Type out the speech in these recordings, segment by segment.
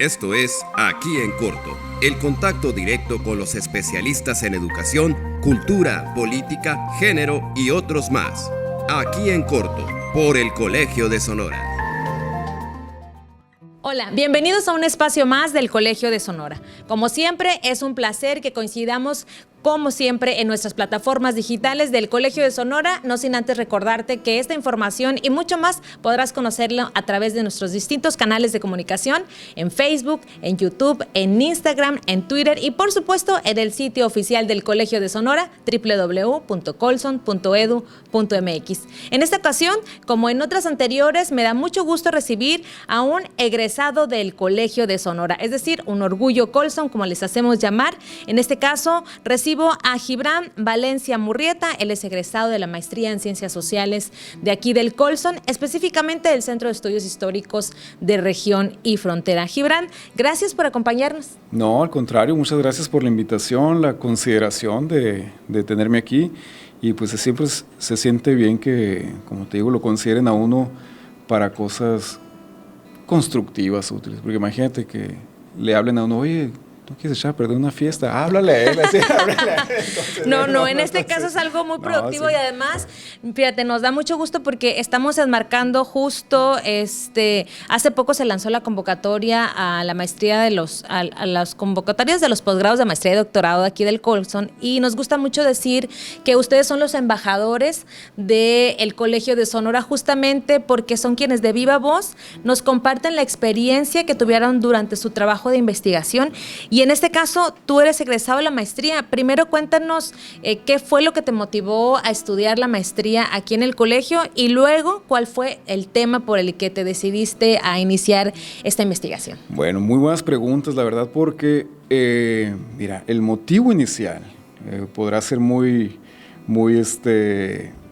Esto es Aquí en Corto, el contacto directo con los especialistas en educación, cultura, política, género y otros más. Aquí en Corto, por el Colegio de Sonora. Hola, bienvenidos a un espacio más del Colegio de Sonora. Como siempre, es un placer que coincidamos como siempre en nuestras plataformas digitales del Colegio de Sonora, no sin antes recordarte que esta información y mucho más podrás conocerlo a través de nuestros distintos canales de comunicación en Facebook, en YouTube, en Instagram, en Twitter y por supuesto en el sitio oficial del Colegio de Sonora, www.colson.edu.mx. En esta ocasión, como en otras anteriores, me da mucho gusto recibir a un egresado del Colegio de Sonora, es decir, un orgullo Colson, como les hacemos llamar. En este caso, recibo a Gibran Valencia Murrieta. Él es egresado de la maestría en Ciencias Sociales de aquí del Colson, específicamente del Centro de Estudios Históricos de Región y Frontera. Gibran, gracias por acompañarnos. No, al contrario, muchas gracias por la invitación, la consideración de tenerme aquí y pues siempre se siente bien que, como te digo, lo consideren a uno para cosas constructivas, útiles, porque imagínate que le hablen a uno, oye, ¿no quieres echar a perder una fiesta? Háblale a él, así, háblale a él. Entonces, no, en este caso es algo muy productivo sí. Y además, fíjate, nos da mucho gusto porque estamos enmarcando justo, hace poco se lanzó la convocatoria a la maestría a las convocatorias de los posgrados de maestría y doctorado de aquí del Colson y nos gusta mucho decir que ustedes son los embajadores del Colegio de Sonora justamente porque son quienes de viva voz nos comparten la experiencia que tuvieron durante su trabajo de investigación. Y en este caso, tú eres egresado de la maestría. Primero cuéntanos qué fue lo que te motivó a estudiar la maestría aquí en el colegio y luego cuál fue el tema por el que te decidiste a iniciar esta investigación. Bueno, muy buenas preguntas, la verdad, porque mira, el motivo inicial podrá ser muy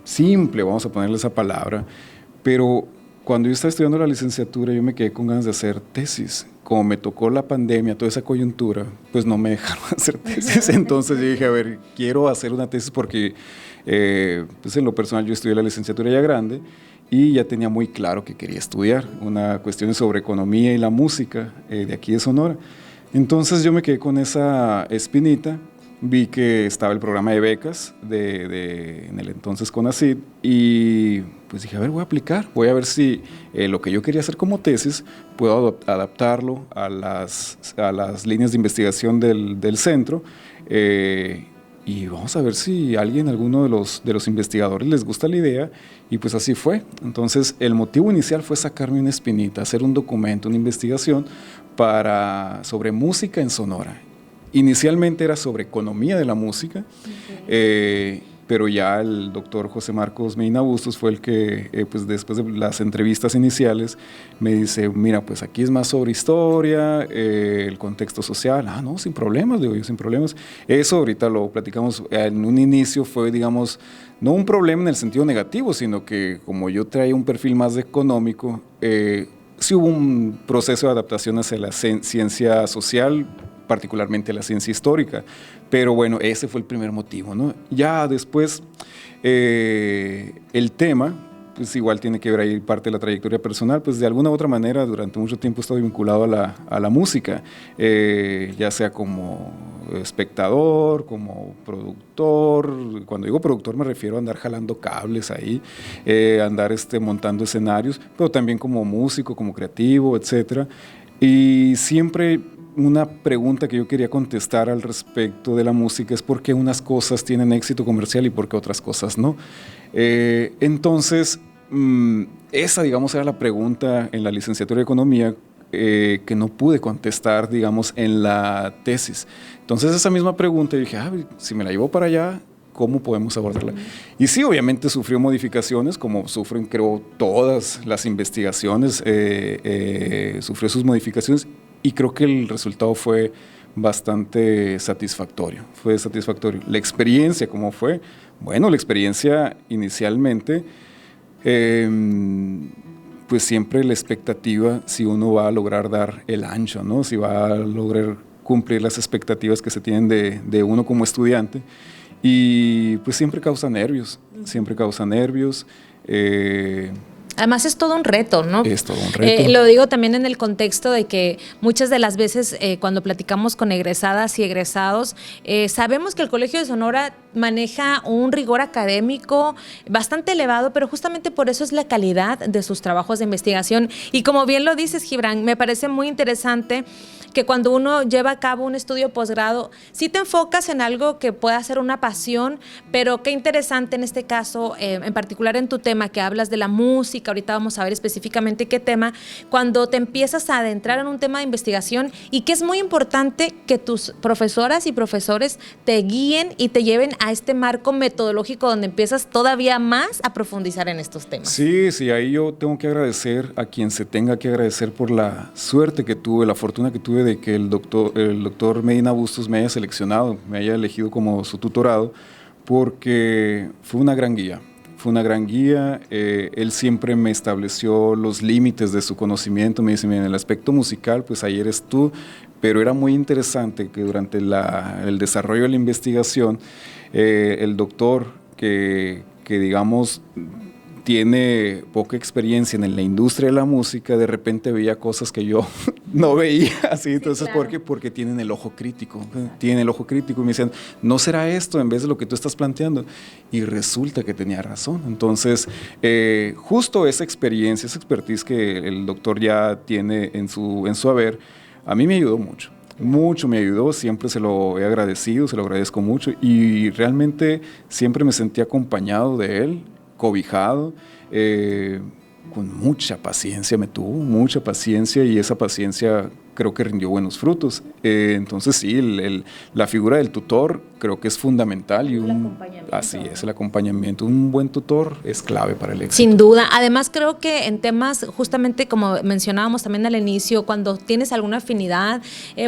simple, vamos a ponerle esa palabra, pero cuando yo estaba estudiando la licenciatura yo me quedé con ganas de hacer tesis. Como me tocó la pandemia, toda esa coyuntura, pues no me dejaron hacer tesis. Entonces yo dije, a ver, quiero hacer una tesis porque pues en lo personal yo estudié la licenciatura ya grande y ya tenía muy claro que quería estudiar una cuestión sobre economía y la música de aquí de Sonora. Entonces yo me quedé con esa espinita. Vi que estaba el programa de becas en el entonces CONACYT y pues dije, a ver, voy a aplicar, voy a ver si lo que yo quería hacer como tesis puedo adaptarlo a las líneas de investigación del centro y vamos a ver si alguno de los investigadores les gusta la idea y pues así fue. Entonces el motivo inicial fue sacarme una espinita, hacer un documento, una investigación sobre música en Sonora. Inicialmente era sobre economía de la música, pero ya el doctor José Marcos Medina Bustos fue el que, pues después de las entrevistas iniciales, me dice, mira, pues aquí es más sobre historia, el contexto social. No, sin problemas, digo yo, sin problemas. Eso ahorita lo platicamos, en un inicio fue, digamos, no un problema en el sentido negativo, sino que como yo traía un perfil más económico, sí hubo un proceso de adaptación hacia la ciencia social, particularmente la ciencia histórica, pero bueno, ese fue el primer motivo, ¿no? Ya después, el tema, pues igual tiene que ver ahí parte de la trayectoria personal, pues de alguna u otra manera durante mucho tiempo he estado vinculado a la música, ya sea como espectador, como productor. Cuando digo productor me refiero a andar jalando cables ahí, andar montando escenarios, pero también como músico, como creativo, etcétera. Y siempre una pregunta que yo quería contestar al respecto de la música es por qué unas cosas tienen éxito comercial y por qué otras cosas no. Entonces, esa, digamos, era la pregunta en la licenciatura de Economía que no pude contestar, digamos, en la tesis. Entonces, esa misma pregunta, dije, si me la llevo para allá, ¿cómo podemos abordarla? Y sí, obviamente sufrió modificaciones, como sufren, creo, todas las investigaciones, sufrió sus modificaciones, y creo que el resultado fue bastante satisfactorio. La experiencia, ¿cómo fue? Bueno, la experiencia inicialmente, pues siempre la expectativa, si uno va a lograr dar el ancho, ¿no? Si va a lograr cumplir las expectativas que se tienen de uno como estudiante, y pues siempre causa nervios, Además es todo un reto, ¿no? Es todo un reto. Lo digo también en el contexto de que muchas de las veces cuando platicamos con egresadas y egresados, sabemos que el Colegio de Sonora maneja un rigor académico bastante elevado, pero justamente por eso es la calidad de sus trabajos de investigación. Y como bien lo dices, Gibran, me parece muy interesante que cuando uno lleva a cabo un estudio posgrado, sí te enfocas en algo que pueda ser una pasión, pero qué interesante en este caso, en particular en tu tema que hablas de la música, ahorita vamos a ver específicamente qué tema, cuando te empiezas a adentrar en un tema de investigación y que es muy importante que tus profesoras y profesores te guíen y te lleven a este marco metodológico donde empiezas todavía más a profundizar en estos temas. Sí, ahí yo tengo que agradecer a quien se tenga que agradecer por la suerte que tuve, la fortuna que tuve de que el doctor Medina Bustos me haya seleccionado, me haya elegido como su tutorado, porque fue una gran guía. Fue una gran guía, él siempre me estableció los límites de su conocimiento, me dice, mira, en el aspecto musical, pues ahí eres tú, pero era muy interesante que durante el desarrollo de la investigación, el doctor que digamos tiene poca experiencia en la industria de la música, de repente veía cosas que yo no veía, así, entonces, sí, claro. ¿Por qué? Porque tienen el ojo crítico, y me decían, ¿no será esto en vez de lo que tú estás planteando? Y resulta que tenía razón. Entonces, justo esa experiencia, esa expertise que el doctor ya tiene en su haber, a mí me ayudó mucho. Mucho me ayudó, siempre se lo he agradecido, se lo agradezco mucho y realmente siempre me sentí acompañado de él, cobijado, con mucha paciencia me tuvo, mucha paciencia y esa paciencia creo que rindió buenos frutos. Entonces sí, la figura del tutor creo que es fundamental y así es, el acompañamiento. Un buen tutor es clave para el éxito. Sin duda. Además creo que en temas, justamente como mencionábamos también al inicio, cuando tienes alguna afinidad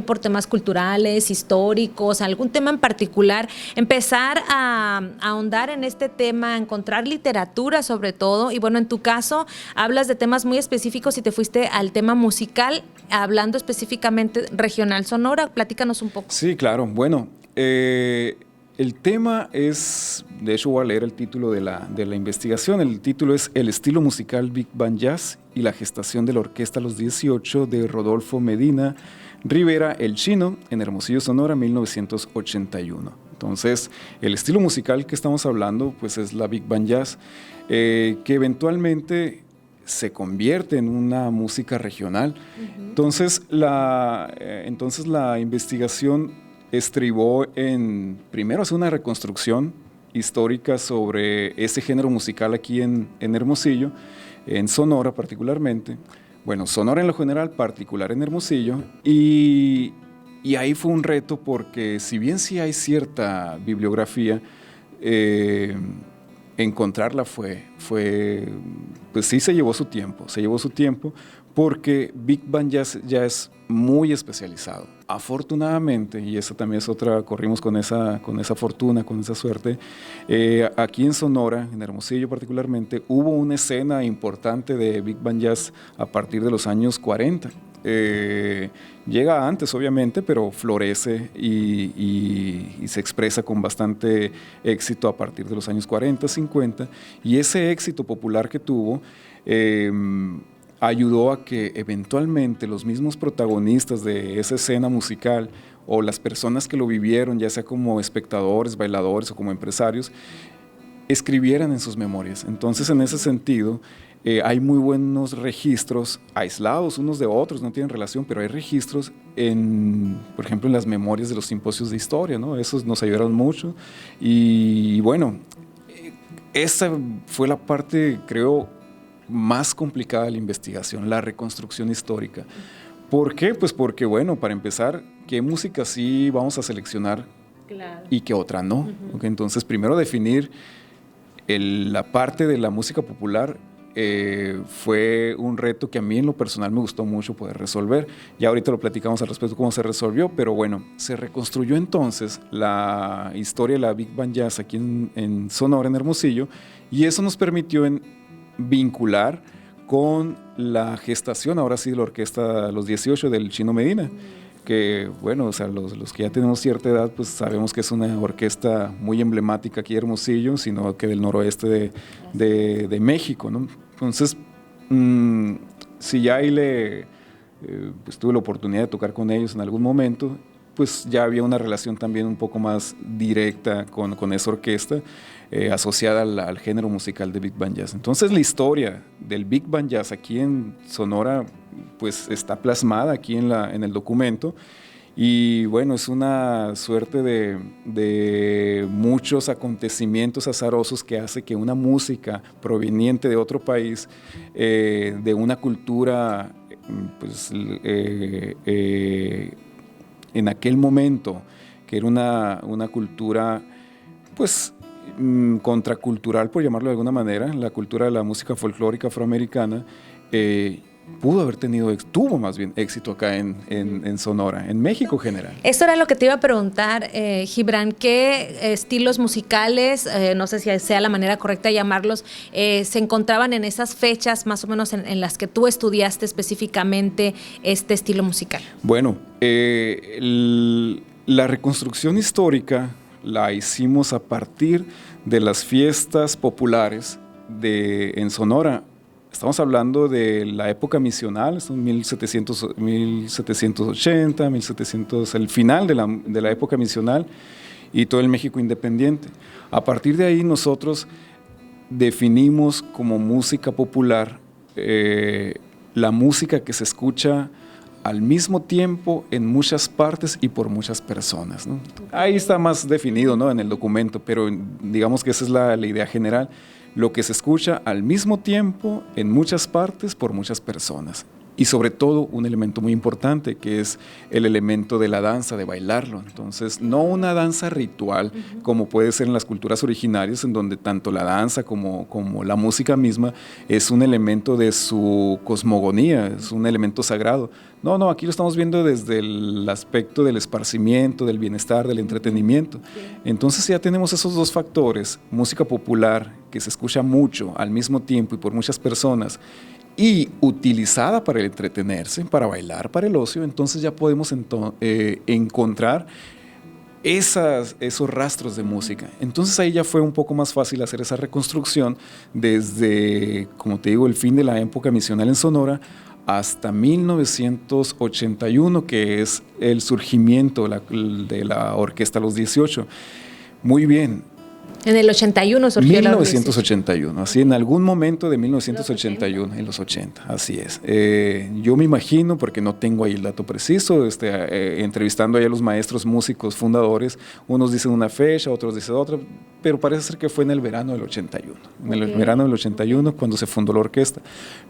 por temas culturales, históricos, algún tema en particular, empezar a ahondar en este tema, encontrar literatura sobre todo, y bueno, en tu caso hablas de temas muy específicos y te fuiste al tema musical, hablando específicamente regional Sonora. Platícanos un poco. Sí, claro. Bueno, el tema es, de hecho voy a leer el título de la investigación. El título es El estilo musical Big Band Jazz y la gestación de la orquesta Los 18 de Rodolfo Medina Rivera, el Chino, en Hermosillo, Sonora, 1981. Entonces, el estilo musical que estamos hablando pues es la Big Band Jazz, que eventualmente se convierte en una música regional. Uh-huh. Entonces la investigación estribó en, primero, hacer una reconstrucción histórica sobre ese género musical aquí en Hermosillo, en Sonora particularmente. Bueno, Sonora en lo general, particular en Hermosillo, y ahí fue un reto porque si bien sí hay cierta bibliografía, encontrarla pues sí se llevó su tiempo porque Big Band Jazz ya es muy especializado. Afortunadamente, y esa también es otra, corrimos con esa fortuna, con esa suerte, aquí en Sonora, en Hermosillo particularmente, hubo una escena importante de Big Band Jazz a partir de los años 40. Llega antes obviamente, pero florece y se expresa con bastante éxito a partir de los años 40, 50, y ese éxito popular que tuvo ayudó a que eventualmente los mismos protagonistas de esa escena musical o las personas que lo vivieron, ya sea como espectadores, bailadores o como empresarios, escribieran en sus memorias. Entonces, en ese sentido, hay muy buenos registros aislados unos de otros, no tienen relación, pero hay registros, por ejemplo, en las memorias de los simposios de historia, ¿no? Esos nos ayudaron mucho. Y bueno, esa fue la parte, creo, más complicada de la investigación, la reconstrucción histórica. ¿Por qué? Pues porque, bueno, para empezar, ¿qué música sí vamos a seleccionar? Claro. Y qué otra no? Uh-huh. Okay, entonces, primero definir la parte de la música popular. Fue un reto que a mí en lo personal me gustó mucho poder resolver. Ya ahorita lo platicamos al respecto cómo se resolvió, pero bueno, se reconstruyó entonces la historia de la Big Band Jazz aquí en Sonora, en Hermosillo, y eso nos permitió vincular con la gestación, ahora sí, de la orquesta Los 18 del Chino Medina, que bueno, o sea, los que ya tenemos cierta edad, pues sabemos que es una orquesta muy emblemática aquí en Hermosillo, sino que del noroeste de México, ¿no? Entonces, si ya ahí pues tuve la oportunidad de tocar con ellos en algún momento, pues ya había una relación también un poco más directa con esa orquesta asociada al género musical de Big Band Jazz. Entonces la historia del Big Band Jazz aquí en Sonora pues está plasmada aquí en el documento. Y bueno, es una suerte de muchos acontecimientos azarosos que hace que una música proveniente de otro país, de una cultura, pues en aquel momento, que era una cultura, pues contracultural, por llamarlo de alguna manera, la cultura de la música folclórica afroamericana, tuvo más bien éxito acá en Sonora, en México en general. Esto era lo que te iba a preguntar, Gibran, ¿qué estilos musicales, no sé si sea la manera correcta de llamarlos, se encontraban en esas fechas más o menos en las que tú estudiaste específicamente este estilo musical? Bueno, la reconstrucción histórica la hicimos a partir de las fiestas populares en Sonora. Estamos hablando de la época misional, 1780, 1700, el final de la época misional y todo el México independiente. A partir de ahí nosotros definimos como música popular la música que se escucha al mismo tiempo en muchas partes y por muchas personas, ¿no? Ahí está más definido, ¿no?, en el documento, pero digamos que esa es la idea general. Lo que se escucha al mismo tiempo, en muchas partes, por muchas personas. Y sobre todo un elemento muy importante, que es el elemento de la danza, de bailarlo. Entonces, no una danza ritual, como puede ser en las culturas originarias, en donde tanto la danza como la música misma es un elemento de su cosmogonía, es un elemento sagrado. No, aquí lo estamos viendo desde el aspecto del esparcimiento, del bienestar, del entretenimiento. Entonces ya tenemos esos dos factores, música popular, que se escucha mucho al mismo tiempo y por muchas personas, y utilizada para el entretenerse, para bailar, para el ocio. Entonces ya podemos encontrar esos rastros de música. Entonces ahí ya fue un poco más fácil hacer esa reconstrucción desde, como te digo, el fin de la época misional en Sonora hasta 1981, que es el surgimiento de la Orquesta Los 18. Muy bien. En el 81 surgió 1981, así en algún momento de 1981, en los 80, así es. Yo me imagino, porque no tengo ahí el dato preciso, entrevistando ahí a los maestros músicos fundadores, unos dicen una fecha, otros dicen otra, pero parece ser que fue en el verano del 81, en el verano del 81 cuando se fundó la orquesta.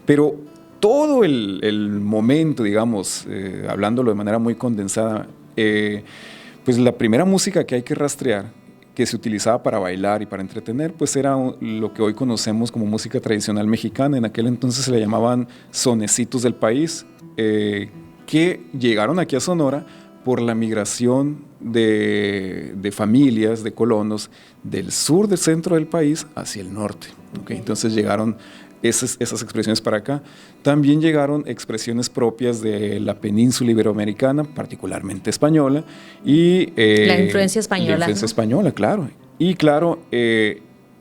Pero todo el momento, digamos, hablándolo de manera muy condensada, pues la primera música que hay que rastrear, que se utilizaba para bailar y para entretener, pues era lo que hoy conocemos como música tradicional mexicana. En aquel entonces se le llamaban sonecitos del país, que llegaron aquí a Sonora por la migración de familias, de colonos, del sur, del centro del país hacia el norte. ¿Okay? Entonces llegaron esas expresiones para acá. También llegaron expresiones propias de la península iberoamericana, particularmente española. Y, la influencia española. La influencia española, claro. Y claro,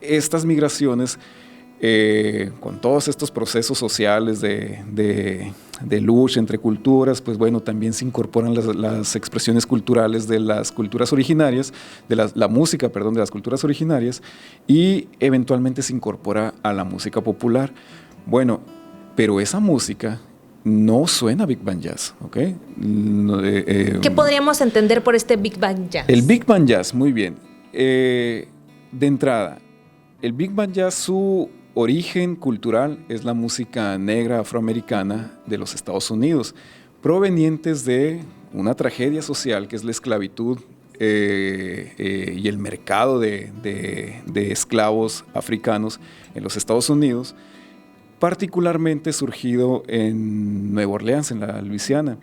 estas migraciones, con todos estos procesos sociales de lucha entre culturas, pues bueno, también se incorporan las expresiones culturales de las culturas originarias, de la música, perdón, de las culturas originarias, y eventualmente se incorpora a la música popular. Bueno, pero esa música no suena Big Band Jazz, ¿ok? ¿Qué podríamos entender por este Big Band Jazz? El Big Band Jazz, muy bien. De entrada, el Big Band Jazz, su origen cultural es la música negra afroamericana de los Estados Unidos, provenientes de una tragedia social que es la esclavitud y el mercado de esclavos africanos en los Estados Unidos, particularmente surgido en Nueva Orleans, en la Luisiana.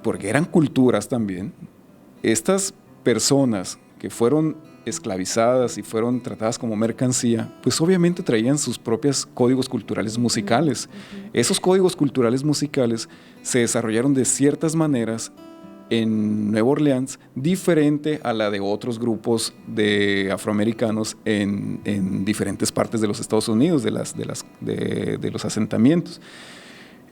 Porque eran culturas también, estas personas que fueron esclavizadas y fueron tratadas como mercancía, pues obviamente traían sus propios códigos culturales musicales. Esos códigos culturales musicales se desarrollaron de ciertas maneras en Nueva Orleans diferente a la de otros grupos de afroamericanos en diferentes partes de los Estados Unidos, de los asentamientos.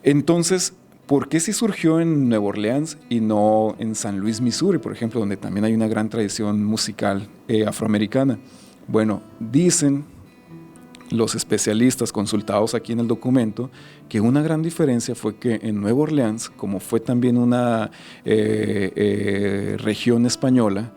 Entonces, ¿por qué sí surgió en Nueva Orleans y no en San Luis, Missouri, por ejemplo, donde también hay una gran tradición musical afroamericana? Bueno, dicen los especialistas consultados aquí en el documento que una gran diferencia fue que en Nueva Orleans, como fue también una región española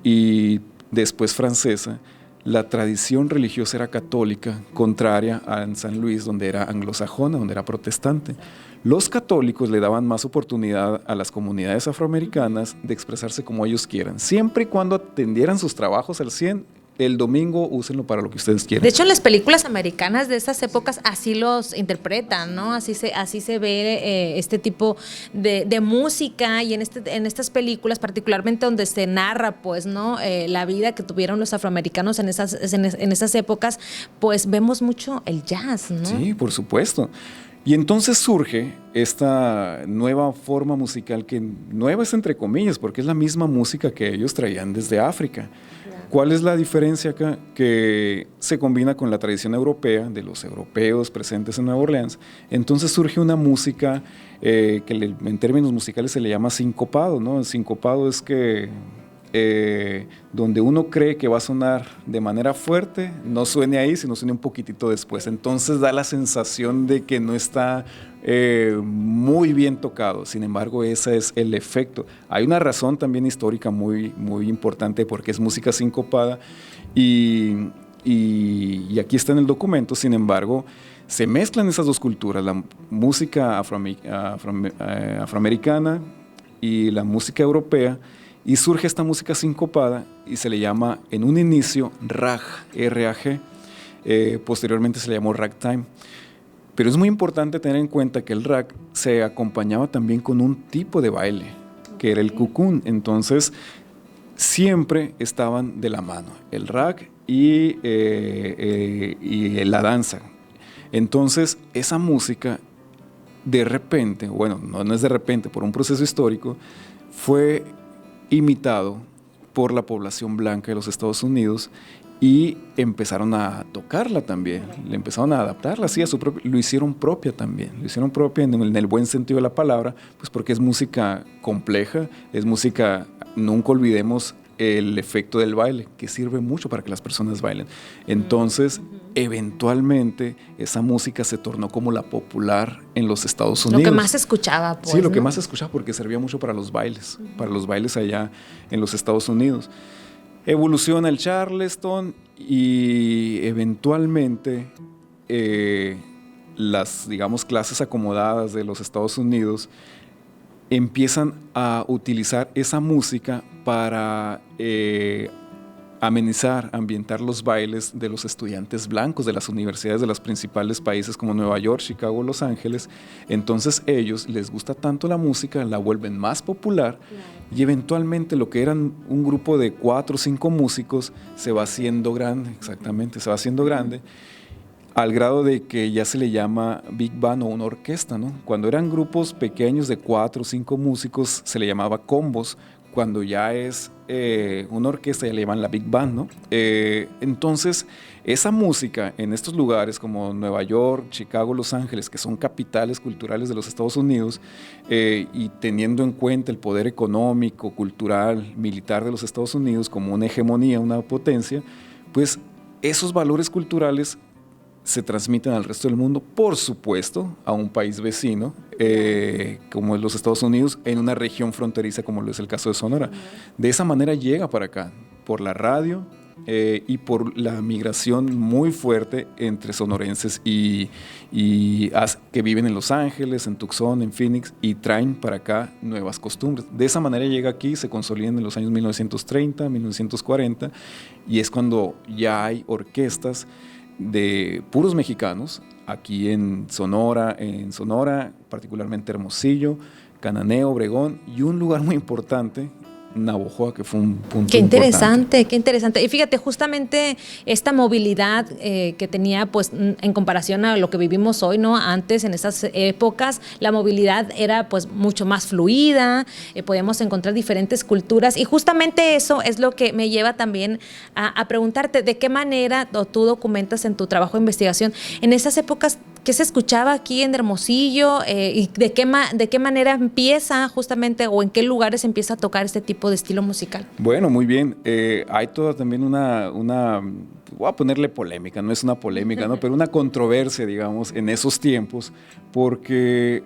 y después francesa, la tradición religiosa era católica, contraria a en San Luis, donde era anglosajona, donde era protestante. Los católicos le daban más oportunidad a las comunidades afroamericanas de expresarse como ellos quieran, siempre y cuando atendieran sus trabajos al 100%. El domingo úsenlo para lo que ustedes quieran. De hecho, en las películas americanas de esas épocas así los interpretan, ¿no? Así se ve este tipo de música, y en estas películas, particularmente donde se narra, pues, ¿no? La vida que tuvieron los afroamericanos en esas épocas, pues vemos mucho el jazz, ¿no? Sí, por supuesto. Y entonces surge esta nueva forma musical, que nueva es entre comillas, porque es la misma música que ellos traían desde África. ¿Cuál es la diferencia acá? Que se combina con la tradición europea, de los europeos presentes en Nueva Orleans. Entonces surge una música que en términos musicales se le llama sincopado, ¿no? El sincopado es que donde uno cree que va a sonar de manera fuerte, no suene ahí, sino suene un poquitito después. Entonces da la sensación de que no está muy bien tocado. Sin embargo, ese es el efecto. Hay una razón también histórica muy, muy importante porque es música sincopada y aquí está en el documento. Sin embargo, se mezclan esas dos culturas, la música afroamericana y la música europea, y surge esta música sincopada y se le llama en un inicio rag, R-A-G, posteriormente se le llamó ragtime. Pero es muy importante tener en cuenta que el rag se acompañaba también con un tipo de baile, que era el cucún. Entonces, siempre estaban de la mano, el rag y la danza. Entonces, esa música, de repente, bueno, no es de repente, por un proceso histórico, fue imitado por la población blanca de los Estados Unidos y empezaron a tocarla también, le empezaron a adaptarla así a su propio, lo hicieron propia también, lo hicieron propia en el buen sentido de la palabra, pues porque es música compleja, es música, nunca olvidemos el efecto del baile, que sirve mucho para que las personas bailen. Entonces, eventualmente, esa música se tornó como la popular en los Estados Unidos. Lo que más se escuchaba, pues. Sí, lo que más se escuchaba, porque servía mucho para los bailes allá en los Estados Unidos. Evoluciona el Charleston y eventualmente las, digamos, clases acomodadas de los Estados Unidos empiezan a utilizar esa música para amenizar, ambientar los bailes de los estudiantes blancos de las universidades de los principales países como Nueva York, Chicago, Los Ángeles. Entonces ellos les gusta tanto la música, la vuelven más popular, y eventualmente lo que eran un grupo de 4 o 5 músicos se va haciendo grande, exactamente, se va haciendo grande, al grado de que ya se le llama Big Band o una orquesta, ¿no? Cuando eran grupos pequeños de 4 o 5 músicos se le llamaba combos. Cuando ya es una orquesta ya le llaman la Big Band, ¿no? Entonces, esa música en estos lugares como Nueva York, Chicago, Los Ángeles, que son capitales culturales de los Estados Unidos, y teniendo en cuenta el poder económico, cultural, militar de los Estados Unidos como una hegemonía, una potencia, pues esos valores culturales se transmiten al resto del mundo, por supuesto, a un país vecino, como es los Estados Unidos, en una región fronteriza como lo es el caso de Sonora. De esa manera llega para acá, por la radio y por la migración muy fuerte entre sonorenses que viven en Los Ángeles, en Tucson, en Phoenix, y traen para acá nuevas costumbres. De esa manera llega aquí, se consolidan en los años 1930, 1940, y es cuando ya hay orquestas de puros mexicanos, aquí en Sonora, particularmente Hermosillo, Cananeo, Obregón, y un lugar muy importante Navojoa, que fue un punto Qué interesante, importante. qué interesante. Y fíjate, justamente esta movilidad que tenía, pues, en comparación a lo que vivimos hoy, ¿no? Antes, en esas épocas, la movilidad era, pues, mucho más fluida, podíamos encontrar diferentes culturas, y justamente eso es lo que me lleva también a preguntarte, ¿de qué manera tú documentas en tu trabajo de investigación en esas épocas qué se escuchaba aquí en Hermosillo y de qué manera empieza justamente, o en qué lugares empieza a tocar este tipo de estilo musical? Bueno, muy bien. Hay toda también una, voy a ponerle polémica, no es una polémica, ¿no? Pero una controversia, digamos, en esos tiempos, porque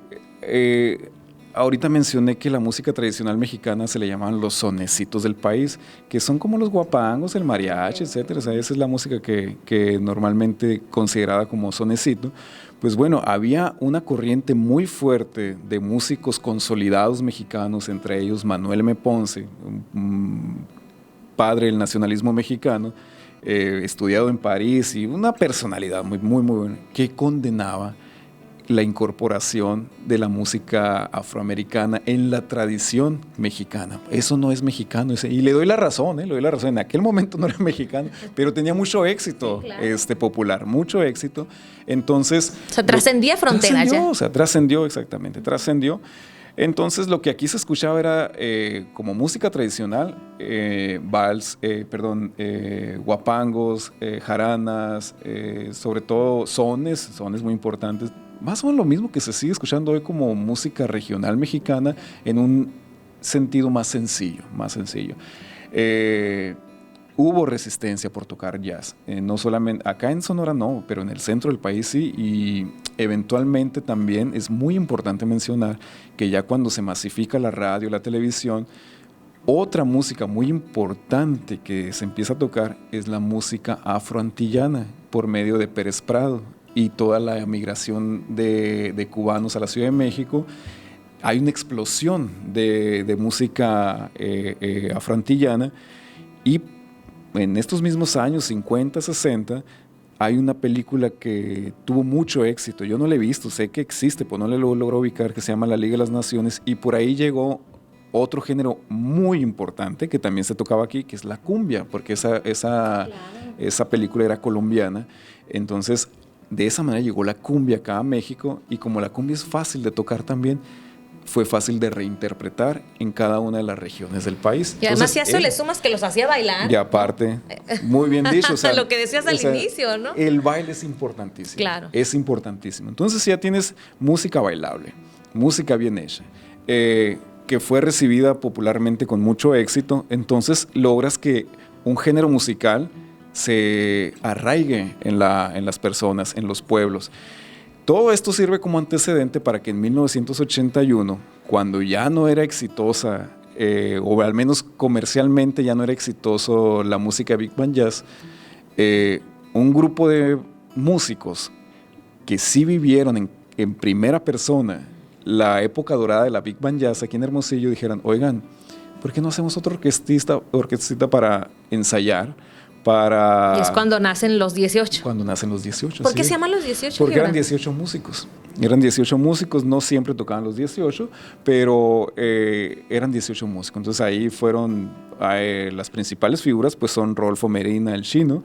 ahorita mencioné que la música tradicional mexicana se le llamaban los sonecitos del país, que son como los guapangos, el mariachi, etcétera. O sea, esa es la música que normalmente considerada como sonecito. Pues bueno, había una corriente muy fuerte de músicos consolidados mexicanos, entre ellos Manuel M. Ponce, un padre del nacionalismo mexicano, estudiado en París y una personalidad muy, muy, muy buena, que condenaba la incorporación de la música afroamericana en la tradición mexicana. Eso no es mexicano. Y le doy la razón, le doy la razón. En aquel momento no era mexicano, pero tenía mucho éxito, sí, claro, popular, mucho éxito. Entonces... O sea, trascendía fronteras ya. O sea, trascendió, exactamente, trascendió. Entonces, lo que aquí se escuchaba era como música tradicional, vals, guapangos, jaranas, sobre todo sones muy importantes. Más o menos lo mismo que se sigue escuchando hoy como música regional mexicana en un sentido más sencillo, Hubo resistencia por tocar jazz, no solamente acá en Sonora no, pero en el centro del país sí, y eventualmente también es muy importante mencionar que ya cuando se masifica la radio, la televisión, otra música muy importante que se empieza a tocar es la música afroantillana por medio de Pérez Prado y toda la migración de cubanos a la Ciudad de México. Hay una explosión de música afroantillana, y en estos mismos años, 50, 60, hay una película que tuvo mucho éxito. Yo no la he visto, sé que existe, pero no la logro ubicar, que se llama La Liga de las Naciones, y por ahí llegó otro género muy importante que también se tocaba aquí, que es la cumbia, porque esa película era colombiana. Entonces, de esa manera llegó la cumbia acá a México, y como la cumbia es fácil de tocar también, fue fácil de reinterpretar en cada una de las regiones del país. Y además, si a eso le sumas que los hacía bailar. Y aparte, muy bien dicho. O sea, lo que decías al inicio, ¿no? El baile es importantísimo. Claro. Es importantísimo. Entonces ya tienes música bailable, música bien hecha, que fue recibida popularmente con mucho éxito. Entonces logras que un género musical se arraigue en las personas, en los pueblos. Todo esto sirve como antecedente para que en 1981, cuando ya no era exitosa, o al menos comercialmente ya no era exitoso la música Big Band Jazz, un grupo de músicos que sí vivieron en primera persona la época dorada de la Big Band Jazz aquí en Hermosillo dijeron, oigan, ¿por qué no hacemos otra orquestita para ensayar? Y es cuando nacen los 18. Cuando nacen los 18. ¿Por qué se llaman los 18? Porque eran 18 músicos. Eran 18 músicos, no siempre tocaban los 18, pero eran 18 músicos. Entonces ahí fueron las principales figuras, pues son Rodolfo Medina, el chino,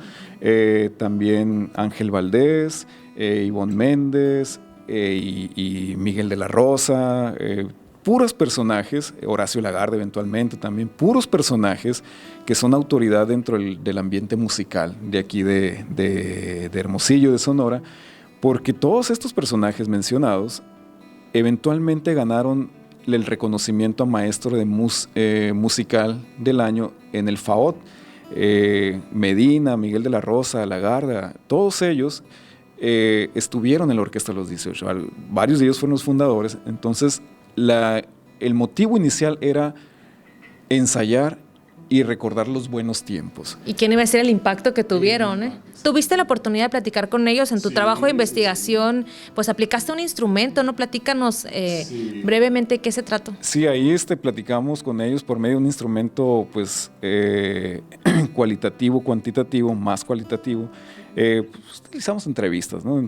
también Ángel Valdés, Ivonne Méndez y Miguel de la Rosa, puros personajes, Horacio Lagarde eventualmente también, puros personajes que son autoridad dentro del ambiente musical de aquí de Hermosillo, de Sonora, porque todos estos personajes mencionados eventualmente ganaron el reconocimiento a maestro musical del año en el FAOT. Medina, Miguel de la Rosa, Lagarde, todos ellos estuvieron en la Orquesta de los 18, varios de ellos fueron los fundadores. Entonces el motivo inicial era ensayar y recordar los buenos tiempos. ¿Y quién iba a ser el impacto que tuvieron? ¿Tuviste la oportunidad de platicar con ellos en tu trabajo de investigación? Pues aplicaste un instrumento, ¿no? Platícanos brevemente qué se trató. Sí, ahí platicamos con ellos por medio de un instrumento pues cualitativo, cuantitativo, más cualitativo. Pues, utilizamos entrevistas, ¿no?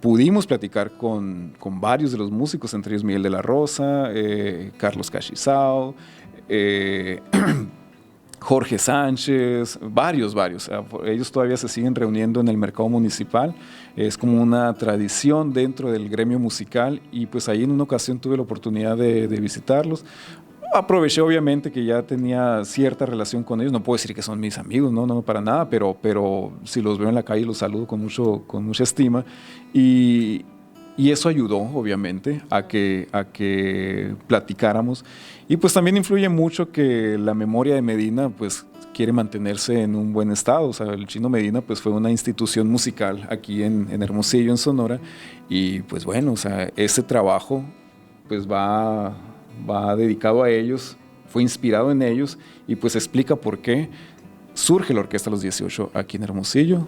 Pudimos platicar con varios de los músicos, entre ellos Miguel de la Rosa, Carlos Cachizao, Jorge Sánchez, varios. Ellos todavía se siguen reuniendo en el mercado municipal. Es como una tradición dentro del gremio musical y pues ahí en una ocasión tuve la oportunidad de visitarlos. Aproveché obviamente que ya tenía cierta relación con ellos, no puedo decir que son mis amigos, no para nada, pero si los veo en la calle los saludo con mucha estima y eso ayudó obviamente a que platicáramos y pues también influye mucho que la memoria de Medina pues quiere mantenerse en un buen estado. O sea, el Chino Medina pues fue una institución musical aquí en Hermosillo, en Sonora y pues bueno, o sea, ese trabajo pues va dedicado a ellos, fue inspirado en ellos y pues explica por qué surge la Orquesta Los 18 aquí en Hermosillo.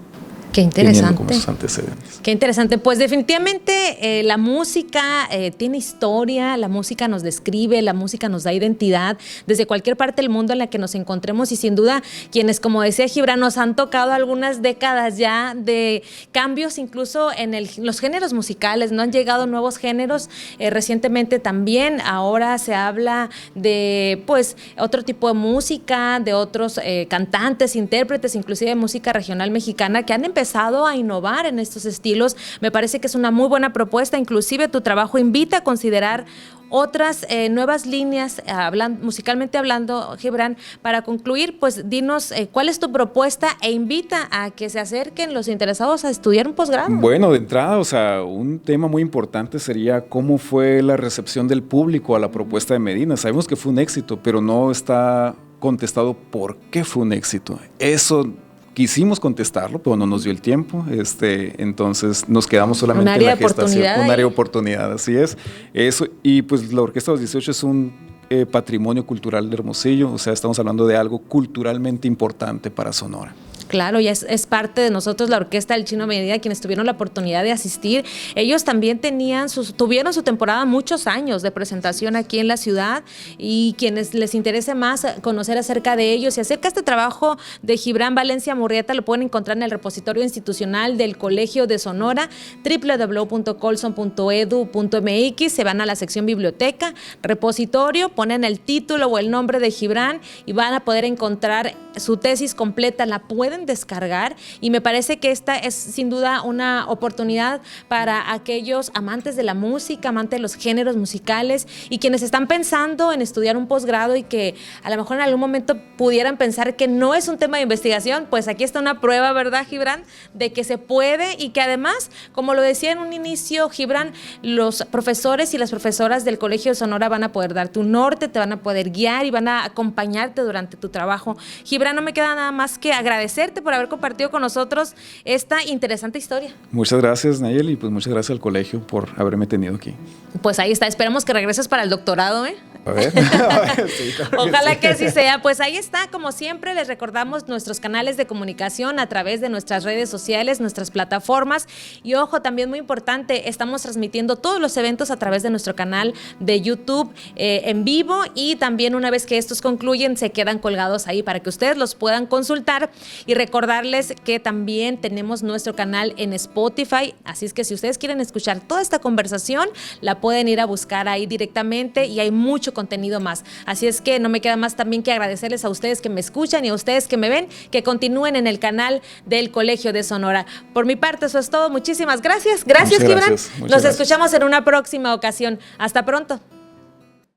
Qué interesante. Como sus antecedentes. Qué interesante. Pues definitivamente la música tiene historia, la música nos describe, la música nos da identidad desde cualquier parte del mundo en la que nos encontremos y sin duda quienes, como decía Gibran, nos han tocado algunas décadas ya de cambios incluso en los géneros musicales, no han llegado nuevos géneros recientemente también. Ahora se habla de pues otro tipo de música, de otros cantantes, intérpretes, inclusive de música regional mexicana que han empezado a innovar en estos estilos. Me parece que es una muy buena propuesta, inclusive tu trabajo invita a considerar otras nuevas líneas, musicalmente hablando. Gibran, para concluir, pues dinos cuál es tu propuesta e invita a que se acerquen los interesados a estudiar un posgrado. Bueno, de entrada, o sea, un tema muy importante sería cómo fue la recepción del público a la propuesta de Medina. Sabemos que fue un éxito, pero no está contestado por qué fue un éxito. Eso quisimos contestarlo, pero no nos dio el tiempo, entonces nos quedamos solamente en la gestación. Un área de oportunidad, así es. Eso, y pues la Orquesta Los 18 es un patrimonio cultural de Hermosillo, o sea, estamos hablando de algo culturalmente importante para Sonora. Claro, ya es parte de nosotros la Orquesta del Chino Medina, quienes tuvieron la oportunidad de asistir. Ellos también tuvieron su temporada muchos años de presentación aquí en la ciudad y quienes les interese más conocer acerca de ellos y acerca de este trabajo de Gibran Valencia Murrieta lo pueden encontrar en el repositorio institucional del Colegio de Sonora, www.colson.edu.mx. Se van a la sección biblioteca, repositorio, ponen el título o el nombre de Gibran y van a poder encontrar su tesis completa, la pueden descargar y me parece que esta es sin duda una oportunidad para aquellos amantes de la música, amantes de los géneros musicales y quienes están pensando en estudiar un posgrado y que a lo mejor en algún momento pudieran pensar que no es un tema de investigación, pues aquí está una prueba, ¿verdad, Gibran?, de que se puede y que además, como lo decía en un inicio, Gibran, los profesores y las profesoras del Colegio de Sonora van a poder darte un norte, te van a poder guiar y van a acompañarte durante tu trabajo. Gibran, no me queda nada más que agradecerte por haber compartido con nosotros esta interesante historia. Muchas gracias, Nayeli, y pues muchas gracias al colegio por haberme tenido aquí. Pues ahí está, esperamos que regreses para el doctorado, ¿eh? A ver. Sí, ojalá que así sea. Pues ahí está, como siempre, les recordamos nuestros canales de comunicación a través de nuestras redes sociales, nuestras plataformas y ojo, también muy importante, estamos transmitiendo todos los eventos a través de nuestro canal de YouTube en vivo y también una vez que estos concluyen se quedan colgados ahí para que ustedes los puedan consultar y recordarles que también tenemos nuestro canal en Spotify, así es que si ustedes quieren escuchar toda esta conversación, la pueden ir a buscar ahí directamente y hay mucho contenido más. Así es que no me queda más también que agradecerles a ustedes que me escuchan y a ustedes que me ven, que continúen en el canal del Colegio de Sonora. Por mi parte, eso es todo. Muchísimas gracias. Gracias, Gibran. Nos escuchamos en una próxima ocasión. Hasta pronto.